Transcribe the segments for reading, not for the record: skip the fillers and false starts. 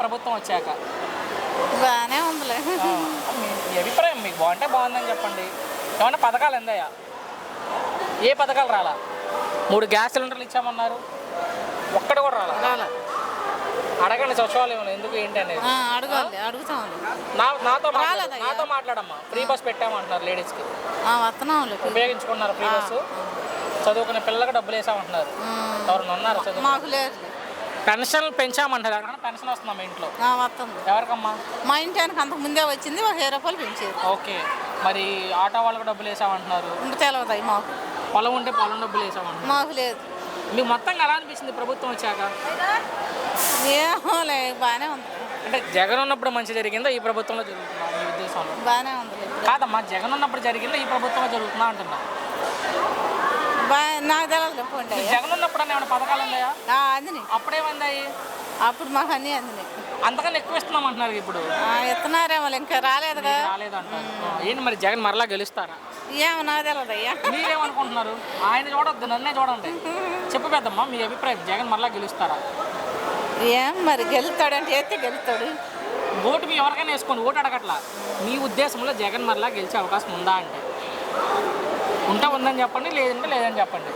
ప్రభుత్వం వచ్చాక? బాగానే ఉందిలే. మీ అభిప్రాయం మీకు బాగుంటే బాగుందని చెప్పండి. ఏమన్నా పథకాలు ఎందాయా? ఏ పథకాలు రాలా? 3 గ్యాస్ సిలిండర్లు ఇచ్చామన్నారు, ఒక్కటి కూడా రాలా. అడగండి సచివాలయంలో ఎందుకు ఏంటి అనేది. అడగాలి, అడుగుతాం. నాతో మాట్లాడమ్మా. ఫ్రీ బస్ పెట్టామంటున్నారు లేడీస్కి. ఉపయోగించుకున్నారు ఫ్రీ బస్సు. చదువుకునే పిల్లలకు డబ్బులు వేసామంటున్నారు. ఎవరైనా ఉన్నారు చదువు? పెన్షన్లు పెంచామంటారు. పెన్షన్ వస్తుందా మీ ఇంట్లో? వస్తుంది. ఎవరికమ్మా? మా ఇంటానికి అంతకు ముందే వచ్చింది, 1000 రూపాయలు పెంచారు. ఓకే. మరి ఆటో వాళ్ళకు డబ్బులు వేసామంటున్నారు. తెలియదు మాకు. పొలం ఉంటే పొలం డబ్బులు వేసామంటున్నారు. మాకు లేదు. మీకు మొత్తంగా ఎలా అనిపిస్తుంది ప్రభుత్వం వచ్చాక? ఏమో లే, బాగానే ఉంది. అంటే జగన్ ఉన్నప్పుడు మంచి జరిగిందా, ఈ ప్రభుత్వంలో జరుగుతుందా మీ ఉద్దేశంలో? బాగానే ఉంది. కాదమ్మా, జగన్ ఉన్నప్పుడు జరిగిందా, ఈ ప్రభుత్వంలో జరుగుతుందా అంటున్నా? నాకు తెలియదు. జగన్ ఉన్నప్పుడు ఏమైనా పథకాలు ఉన్నాయా? అందినాయి. అప్పుడేమందాయి? అప్పుడు మాకు అన్నీ అందినాయి. అంతకన్నా ఎక్కువ ఇస్తున్నాం అంటున్నారు ఇప్పుడు. ఇస్తున్నారేమో, ఇంకా రాలేదుగా. రాలేదంటారు. ఏంటి మరి జగన్ మరలా గెలుస్తారా? ఏమో నాకు తెలియదు అయ్యా. మీరేమనుకుంటున్నారు? ఆయన చూడొద్దు, నన్నే చూడండి. చెప్పు పెద్దమ్మా, మీ అభిప్రాయం జగన్ మరలా గెలుస్తారా? ఏం మరి గెలుస్తాడంటే అయితే గెలుస్తాడు. ఓటు మీ ఎవరికైనా వేసుకోండి, ఓటు అడగట్లా. మీ ఉద్దేశంలో జగన్ మరలా గెలిచే అవకాశం ఉందా అంటే? ఉంటే ఉందని చెప్పండి, లేదంటే లేదని చెప్పండి.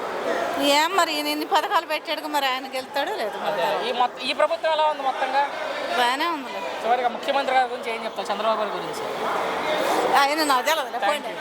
ఏం మరి ఇన్ని పథకాలు పెట్టాడు, మరి ఆయన గెలుస్తాడు లేదు. ఈ ప్రభుత్వం ఎలా ఉంది మొత్తంగా? బాగానే ఉంది. చివరిగా ముఖ్యమంత్రి గారి గురించి ఏం చెప్తారు? చంద్రబాబు గారి గురించి ఆయన నాకు తెలియదు.